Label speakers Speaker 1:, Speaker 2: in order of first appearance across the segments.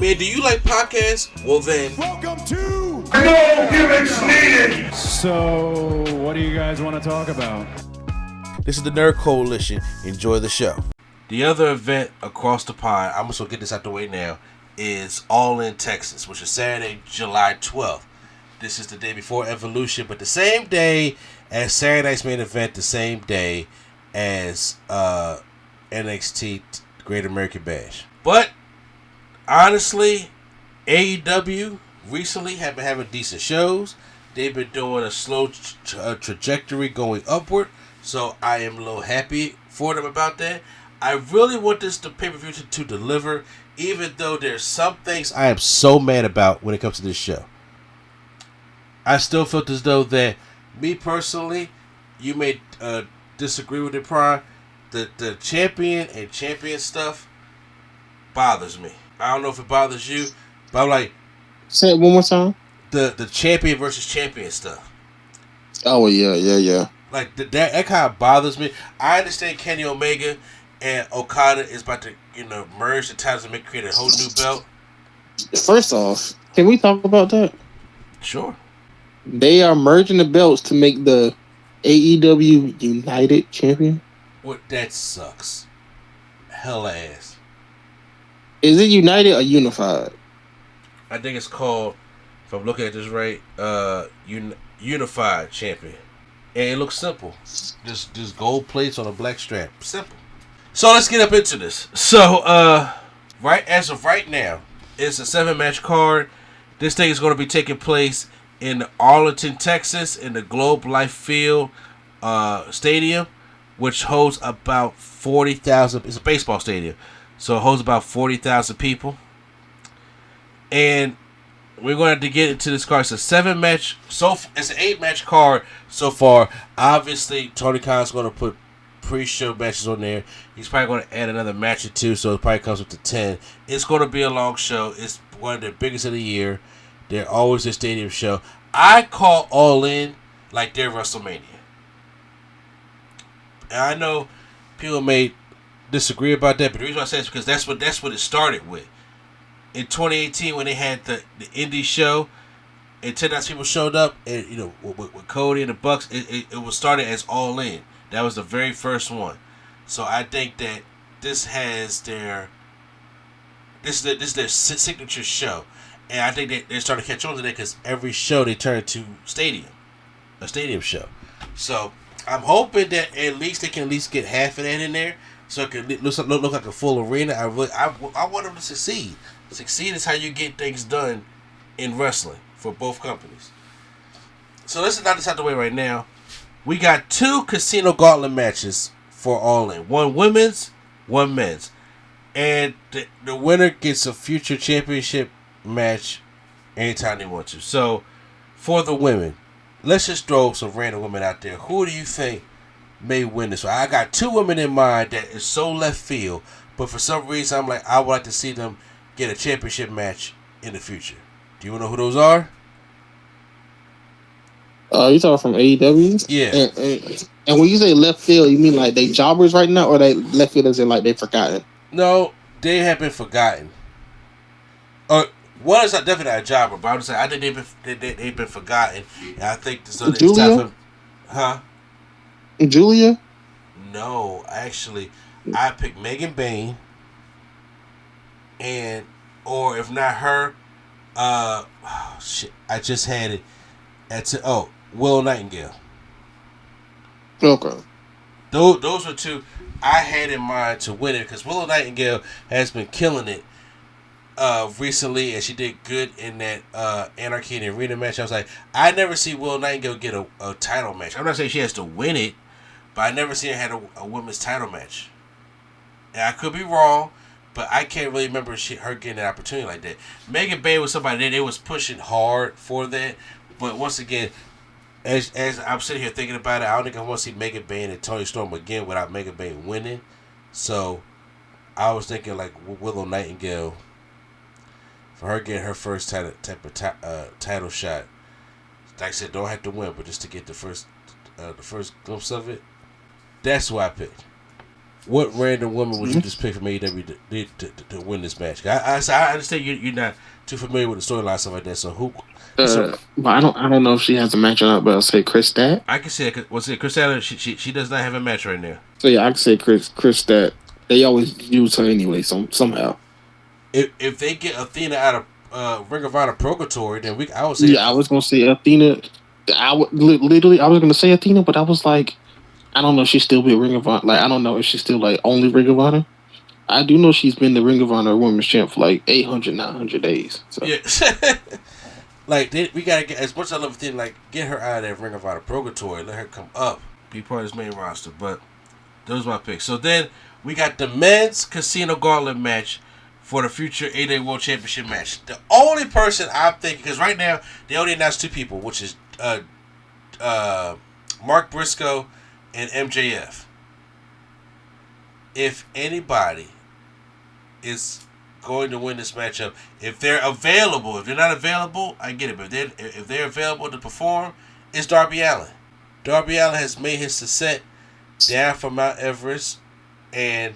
Speaker 1: Man, do you like podcasts? Well then,
Speaker 2: welcome to
Speaker 3: No Gimmicks Needed!
Speaker 2: So, what do you guys want to talk about?
Speaker 1: this is the Nerd Coalition. Enjoy the show. The other event across the pond, I'm just going to get this out the way now, is All In Texas, which is Saturday, July 12th. This is the day before Evolution, but the same day as Saturday night's main event, the same day as NXT Great American Bash. But honestly, AEW recently have been having decent shows. They've been doing a slow trajectory going upward, so I am a little happy for them about that. I really want this pay-per-view to deliver, even though there's some things I am so mad about when it comes to this show. I still felt as though that, me personally, you may disagree with it, Prime, the champion and champion stuff bothers me. I don't know if it bothers you, but I'm like...
Speaker 4: Say it one more time.
Speaker 1: The champion versus champion stuff.
Speaker 4: Oh, yeah.
Speaker 1: Like, that kind of bothers me. I understand Kenny Omega and Okada is about to, merge the titles and create a whole new belt.
Speaker 4: First off, can we talk about that?
Speaker 1: Sure.
Speaker 4: They are merging the belts to make the AEW United Champion.
Speaker 1: What? That sucks. Hella ass.
Speaker 4: Is it United or Unified?
Speaker 1: I think it's called, if I'm looking at this right, Unified Champion. And it looks simple. Just gold plates on a black strap. Simple. So let's get up into this. So, as of right now, it's a 7-match card. This thing is going to be taking place in Arlington, Texas, in the Globe Life Field Stadium, which holds about 40,000. It's a baseball stadium, so it holds about 40,000 people. And we're going to have to get into this card. It's a 7-match. It's an 8-match card so far. Obviously, Tony Khan's going to put pre-show matches on there. He's probably going to add another match or two, so it probably comes up to 10. It's going to be a long show. It's one of the biggest of the year. They're always a stadium show. I call All In like they're WrestleMania. And I know people may disagree about that, but the reason why I say it is because that's what it started with. In 2018, when they had the indie show, and 10,000 people showed up, and with Cody and the Bucks, it was started as All In. That was the very first one. So I think that this is their signature show. And I think they're starting to catch on to that because every show they turn to a stadium show. So I'm hoping that at least they can at least get half of that in there, so it can look like a full arena. I want them to succeed. Succeed is how you get things done in wrestling for both companies. So let's not this out the way right now. We got 2 Casino Gauntlet matches for All In. One women's, one men's, and the winner gets a future championship match anytime they want to. So for the women, let's just throw some random women out there. Who do you think may win this one? I got 2 women in mind that is so left field, but for some reason I'm like, I would like to see them get a championship match in the future. Do you know who those are?
Speaker 4: You talking from AEW?
Speaker 1: Yeah.
Speaker 4: And when you say left field, you mean like they jobbers right now, or they left fielders in like they forgotten?
Speaker 1: No, they have been forgotten. One is definitely not a jobber, but I would say I think they've been forgotten. And I think this other
Speaker 4: Julia?
Speaker 1: Huh?
Speaker 4: Julia?
Speaker 1: No, actually, I picked Megan Bain, or if not her, I just had it. Willow Nightingale.
Speaker 4: Okay.
Speaker 1: Those were 2 I had in mind to win it because Willow Nightingale has been killing it recently, and she did good in that Anarchy in the Arena match. I was like, I never see Willow Nightingale get a title match. I'm not saying she has to win it, but I never seen her have a women's title match. And I could be wrong, but I can't really remember her getting an opportunity like that. Megan Bain was somebody that they was pushing hard for that, but once again, as I'm sitting here thinking about it, I don't think I want to see Megan Bain and Toni Storm again without Megan Bain winning. So I was thinking like Willow Nightingale, for her getting her first title shot. Like I said, don't have to win, but just to get the first glimpse of it. That's who I picked. what random woman would you just pick from AEW to win this match? I understand you're not too familiar with the storyline stuff like that. So who?
Speaker 4: But I don't know if she has a match or not. But I'll say Chris Stat.
Speaker 1: I can say Chris Allen. She does not have a match right now.
Speaker 4: So yeah, I can say Chris Stat. They always use her anyway. Somehow.
Speaker 1: If they get Athena out of Ring of Honor Purgatory, then I would say.
Speaker 4: Yeah, I was gonna say Athena. I was gonna say Athena, but I was like, I don't know if she's still with Ring of Honor. Like, I don't know if she's still like only Ring of Honor. I do know she's been the Ring of Honor Women's Champ for like 800, 900 days. So.
Speaker 1: Yeah. Like, we gotta get, as much as I love Athena, like, get her out of that Ring of Honor Purgatory, let her come up, be part of this main roster. But those are my picks. So then we got the men's Casino Gauntlet match for the future AEW World Championship match. The only person I'm thinking, because right now they only announced 2 people, which is Mark Briscoe and MJF. If anybody is going to win this matchup, if they're available, if they're not available, I get it, but if they're available to perform, it's Darby Allin. Darby Allin has made his descent down from Mount Everest, and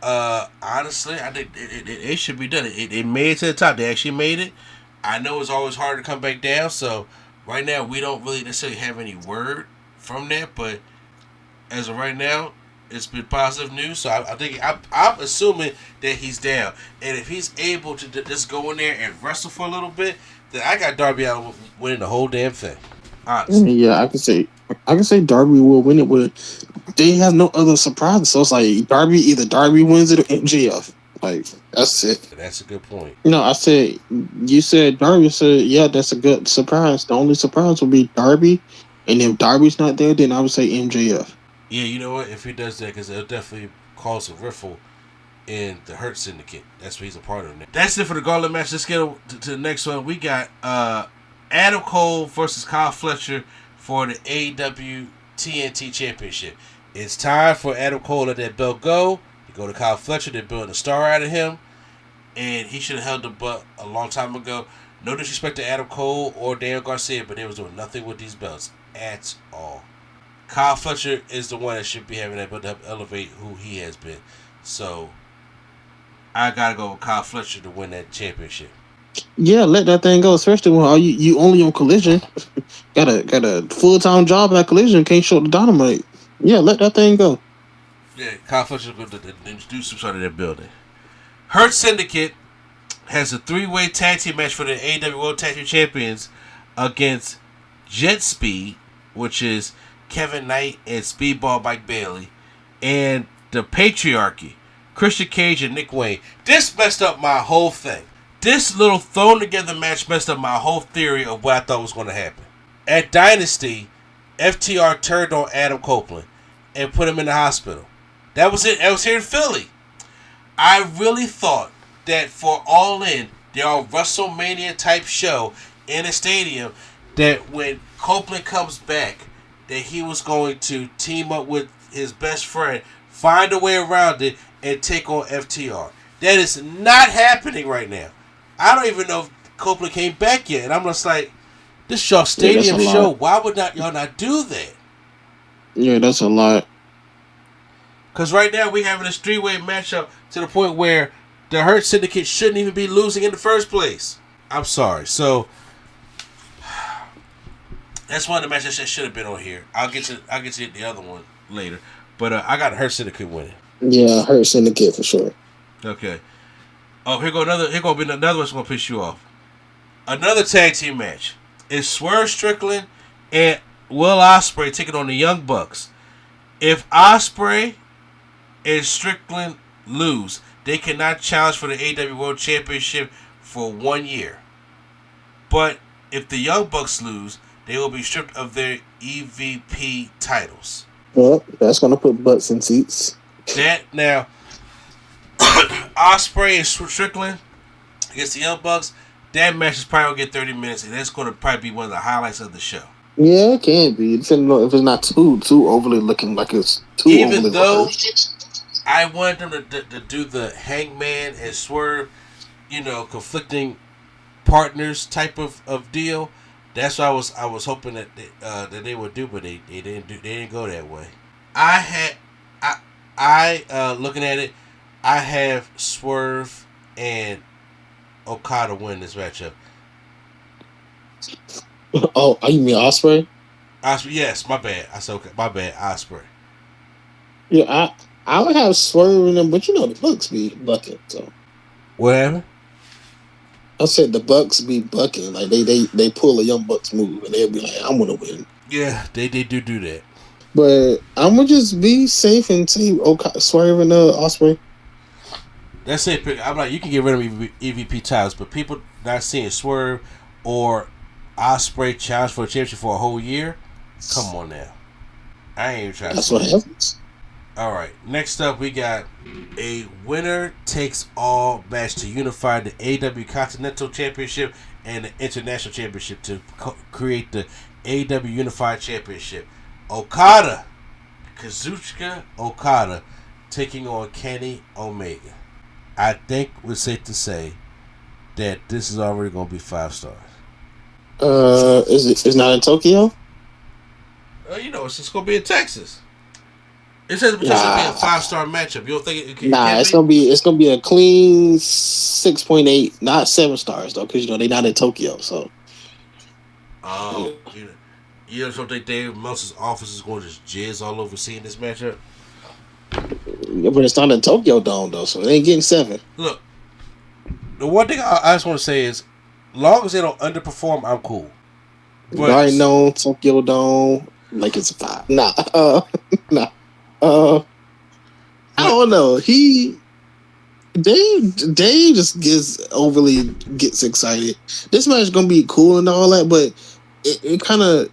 Speaker 1: honestly, I think it should be done. It made it to the top. They actually made it. I know it's always hard to come back down, so right now we don't really necessarily have any word from that, but as of right now, it's been positive news. So I think I'm assuming that he's down, and if he's able to just go in there and wrestle for a little bit, then I got Darby Allin winning the whole damn thing. Honestly.
Speaker 4: Yeah, I can say Darby will win it. With they have no other surprises, so it's like either Darby wins it or MJF. Like, that's it.
Speaker 1: That's a good point.
Speaker 4: No, I said, you said Darby. Said, yeah, that's a good surprise. The only surprise will be Darby, and if Darby's not there, then I would say MJF.
Speaker 1: Yeah, you know what? If he does that, because it'll definitely cause a riffle in the Hurt Syndicate. That's what he's a part of. That's it for the Gauntlet match. Let's get to the next one. We got Adam Cole versus Kyle Fletcher for the AEW TNT Championship. It's time for Adam Cole to let that belt go. You go to Kyle Fletcher. They're building a star out of him, and he should have held the belt a long time ago. No disrespect to Adam Cole or Daniel Garcia, but they was doing nothing with these belts at all. Kyle Fletcher is the one that should be having that belt to help elevate who he has been. So I gotta go with Kyle Fletcher to win that championship.
Speaker 4: Yeah, let that thing go. Especially when you only on Collision, got a full-time job at Collision, can't show the Dynamite. Yeah, let that thing go.
Speaker 1: Yeah, Kyle Fletcher's going to introduce some sort of that building. Hurt Syndicate has a 3-way tag team match for the AEW World Tag Team Champions against Jet Speed, which is Kevin Knight and Speedball Mike Bailey, and the Patriarchy, Christian Cage and Nick Wayne. This messed up my whole thing. This little thrown together match messed up my whole theory of what I thought was going to happen. At Dynasty, FTR turned on Adam Copeland and put him in the hospital. That was it. That was here in Philly. I really thought that for All In, their WrestleMania type show in a stadium, that when Copeland comes back, that he was going to team up with his best friend, find a way around it, and take on FTR. That is not happening right now. I don't even know if Copeland came back yet, and I'm just like, this y'all stadium show. Why would y'all not do that?
Speaker 4: Yeah, that's a lot.
Speaker 1: Because right now we having this 3-way matchup to the point where the Hurt Syndicate shouldn't even be losing in the first place. I'm sorry. So that's one of the matches that should have been on here. I'll get to the other one later. But I got Hurt Syndicate winning.
Speaker 4: Yeah, Hurt Syndicate for sure.
Speaker 1: Okay. Oh, here go be another one's gonna piss you off. Another tag team match. It's Swerve Strickland and Will Ospreay taking on the Young Bucks. If Ospreay and Strickland lose, they cannot challenge for the AEW World Championship for 1 year. But if the Young Bucks lose, they will be stripped of their EVP titles.
Speaker 4: Well, that's going to put butts in seats.
Speaker 1: That now, Ospreay and Strickland against the Young Bucks, that match is probably going to get 30 minutes, and that's going to probably be one of the highlights of the show.
Speaker 4: Yeah, it can be. Depending on if it's not too overly looking like it's too
Speaker 1: even
Speaker 4: overly
Speaker 1: though
Speaker 4: looking.
Speaker 1: I wanted them to do the Hangman and Swerve, conflicting partners type of deal. That's what I was hoping that they would do, but they didn't go that way. Looking at it, I have Swerve and Okada win this matchup.
Speaker 4: Oh, you mean Ospreay?
Speaker 1: Ospreay, yes, my bad. I said okay, my bad. Ospreay.
Speaker 4: Yeah, I would have Swerve in them, but you know the Bucks be bucking. So
Speaker 1: What happened?
Speaker 4: I said the Bucks be bucking, like they pull a Young Bucks move, and they'll be like, "I'm gonna win."
Speaker 1: Yeah, they do that.
Speaker 4: But I'm gonna just be safe and say Swerve and Ospreay.
Speaker 1: That's it. I'm like, you can get rid of EVP titles, but people not seeing Swerve or Ospreay challenge for a championship for a whole year. Come on now, I ain't even trying.
Speaker 4: That's what happens.
Speaker 1: All right. Next up, we got a winner takes all match to unify the AEW Continental Championship and the International Championship to create the AEW Unified Championship. Kazuchika Okada, taking on Kenny Omega. I think we're safe to say that this is already going to be 5 stars.
Speaker 4: It's not in Tokyo?
Speaker 1: You know, it's just going to be in Texas. It says potentially be a 5-star matchup. You don't think it can?
Speaker 4: Nah, it's gonna be a clean 6.8, not 7 stars though, because you know they're not in Tokyo. So,
Speaker 1: you don't think Dave Meltzer's office is going to just jizz all over seeing this matchup?
Speaker 4: Yeah, but it's not in Tokyo Dome though, so it ain't getting 7.
Speaker 1: Look, the one thing I just want to say is, long as they don't underperform, I'm cool.
Speaker 4: But I know Tokyo Dome like it's a 5. Nah. I don't know. Dave just gets excited. This match is gonna be cool and all that, but it kind of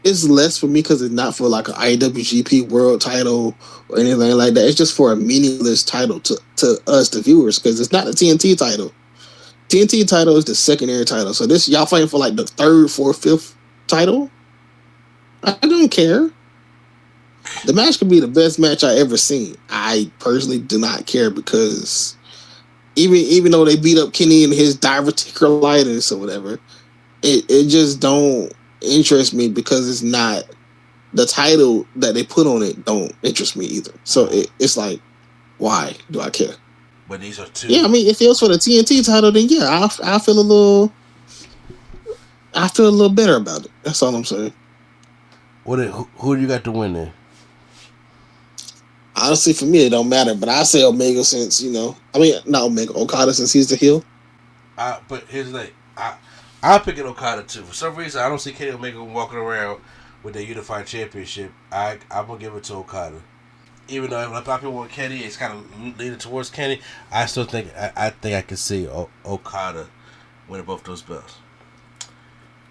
Speaker 4: is less for me because it's not for like an IWGP World Title or anything like that. It's just for a meaningless title to us, the viewers, because it's not the TNT title. TNT title is the secondary title. So this y'all fighting for like the 3rd, 4th, 5th title. I don't care. The match could be the best match I ever seen. I personally do not care because even though they beat up Kenny and his diverticulitis or whatever, it just don't interest me because it's not the title that they put on it don't interest me either. So it's like, why do I care?
Speaker 1: But these are 2.
Speaker 4: Yeah, I mean, if it was for the TNT title, then yeah, I feel a little better about it. That's all I'm saying.
Speaker 1: Who do you got to win then?
Speaker 4: Honestly, for me, it don't matter. But I say Omega since, not Omega, Okada since he's the heel.
Speaker 1: But here's the thing. I'm picking Okada too. For some reason, I don't see Kenny Omega walking around with the Unified Championship. I'm going to give it to Okada. Even though a lot of people want Kenny, it's kind of leaning towards Kenny. I still think I can see Okada winning both those belts.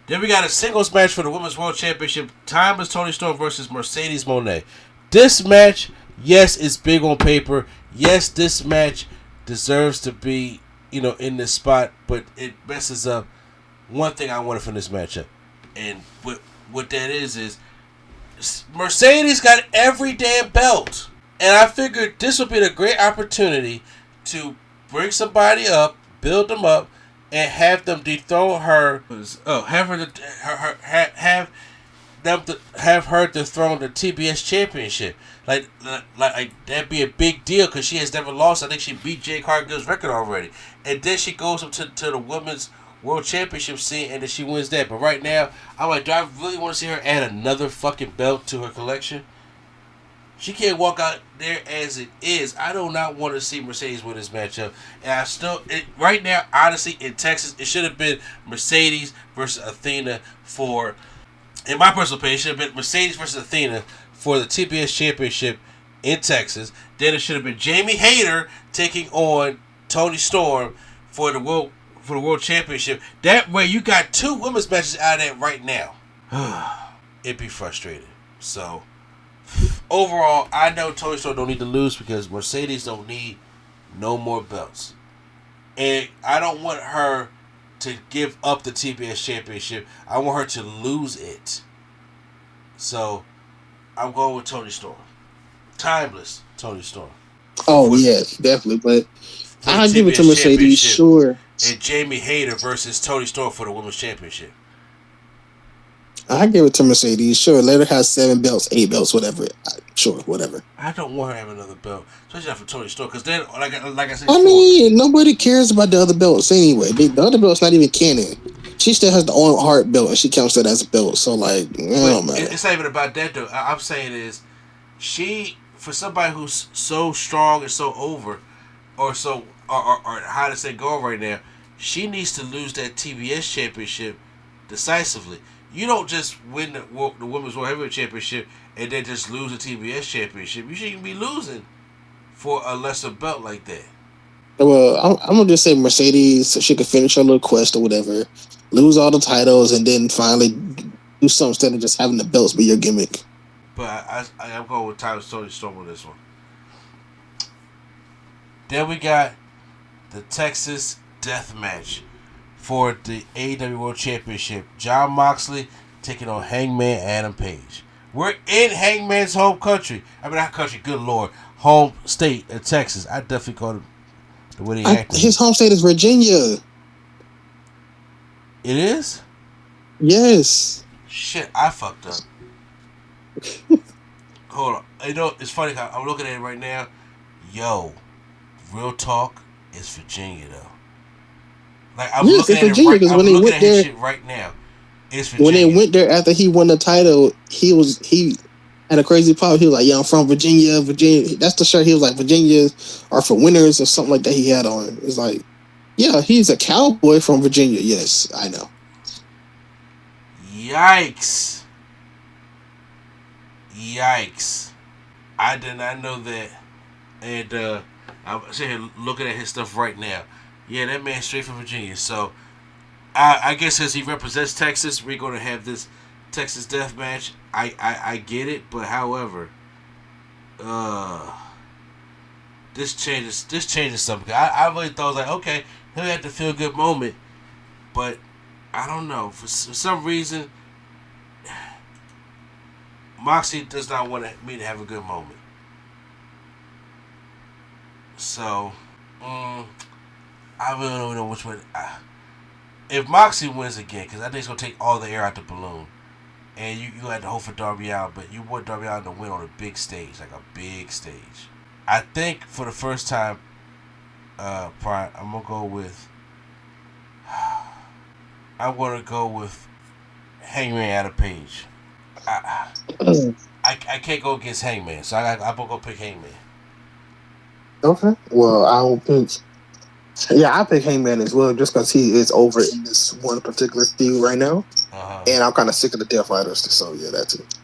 Speaker 1: Then we got a singles match for the Women's World Championship. Timeless Toni Storm versus Mercedes Moné. This match, yes, it's big on paper. Yes, this match deserves to be, in this spot, but it messes up one thing I wanted from this matchup. And what that is Mercedes got every damn belt. And I figured this would be a great opportunity to bring somebody up, build them up, and have them dethrone her. Have her dethrone the TBS championship. Like that'd be a big deal because she has never lost. I think she beat Jade Cargill's record already, and then she goes up to the women's world championship scene, and then she wins that. But right now, I'm like, do I really want to see her add another fucking belt to her collection? She can't walk out there as it is. I do not want to see Mercedes win this matchup. And right now, honestly, in Texas, it should have been Mercedes versus Athena for, in my personal opinion, it should have been Mercedes versus Athena for the TBS championship in Texas. Then it should have been Jamie Hayter taking on Toni Storm for the world championship. That way, you got 2 women's matches out of that right now. It'd be frustrating. So, overall, I know Toni Storm don't need to lose because Mercedes don't need no more belts. And I don't want her to give up the TBS championship. I want her to lose it. So, I'm going with Toni Storm. Timeless Toni Storm.
Speaker 4: Oh, yes, definitely. But I'll give it to Mercedes, sure.
Speaker 1: And Jamie Hayter versus Toni Storm for the Women's Championship.
Speaker 4: I give it to Mercedes. Sure, let her have 7 belts, 8 belts, whatever. Sure, whatever.
Speaker 1: I don't want her to have another belt, especially after Tony Storm, because then, like I said
Speaker 4: I
Speaker 1: before,
Speaker 4: mean, nobody cares about the other belts anyway. The other belt's not even canon. She still has the Owen Hart belt, and she counts that as a belt. So, like, it don't matter.
Speaker 1: It's not even about that, though. I'm saying is, for somebody who's so strong and so over, or so, or how to say go right now, she needs to lose that TBS championship decisively. You don't just win the Women's World Heavyweight Championship and then just lose the TBS Championship. You shouldn't be losing for a lesser belt like that.
Speaker 4: Well, I'm going to just say Mercedes so she can finish her little quest or whatever, lose all the titles, and then finally do something instead of just having the belts be your gimmick.
Speaker 1: But I'm going with Tony Storm on this one. Then we got the Texas Death Match for the AEW World Championship. Jon Moxley taking on Hangman Adam Page. We're in Hangman's home country. I mean, not country, good lord. Home state of Texas. I definitely call it the way they acted.
Speaker 4: His home state is Virginia.
Speaker 1: It is?
Speaker 4: Yes.
Speaker 1: Shit, I fucked up. Hold on. You know, it's funny. I'm looking at it right now. Yo, real talk, it's Virginia, though. Like, I'm looking at
Speaker 4: Virginia,
Speaker 1: it right, I'm looking at his shit right now. It's Virginia.
Speaker 4: When they went there after he won the title, he had a crazy pop. He was like, "Yeah, I'm from Virginia. Virginia." That's the shirt. He was like, "Virginia are for winners" or something like that. He had on. It's like, yeah, he's a cowboy from Virginia. Yes, I know.
Speaker 1: Yikes! I did not know that. And I'm sitting here looking at his stuff right now. Yeah, that man's straight from Virginia. So I guess as he represents Texas, we're going to have this Texas Death Match. I get it, but however, this changes something. I really thought, like, okay, he'll have the feel good moment, but I don't know, for some reason Moxie does not want me to have a good moment. So I really don't know which way. If Moxie wins again, because I think it's going to take all the air out the balloon, and you had to hope for Darby Allin, but you want Darby Allin to win on a big stage, like a big stage. I think for the first time, Brian, I'm going to go with Hangman Adam Page. I can't go against Hangman, so I'm going to go pick Hangman.
Speaker 4: Okay. Well, I'll pick. Yeah, I pick Hangman as well, just because he is over in this one particular feud right now, and I'm kind of sick of the Death Riders. So yeah, that's it.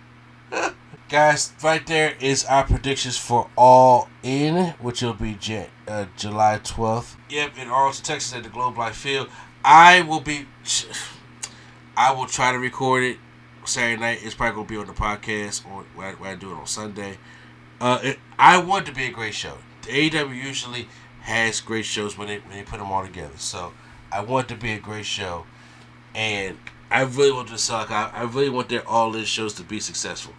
Speaker 1: Guys, right there is our predictions for All In, which will be July 12th. Yep, in Arlington, Texas, at the Globe Life Field. I will try to record it Saturday night. It's probably going to be on the podcast or when I do it on Sunday. I want it to be a great show. The AEW usually has great shows when they put them all together. So I want it to be a great show, and I really want to sell. I really want their All In shows to be successful.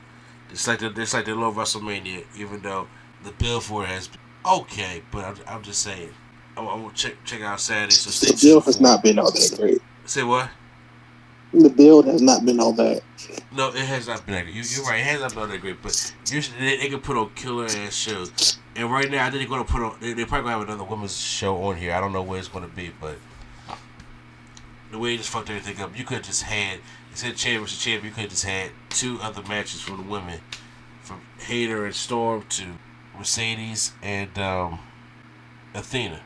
Speaker 1: It's like the little WrestleMania, even though the bill for it has been okay. But I'm just saying, I'm gonna check out Saturday. So stay tuned.
Speaker 4: The bill has not been all that great.
Speaker 1: Say what?
Speaker 4: The build has not been all that.
Speaker 1: No, it has not been that great. You're right. It has not been all that great. But usually they can put on killer ass shows. And right now, I think they're gonna put on. They're probably gonna have another women's show on here. I don't know where it's gonna be, but the way they just fucked everything up, you could have just had, instead of champion versus champion, you could have just had 2 other matches from the women, from Hayter and Storm to Mercedes and Athena.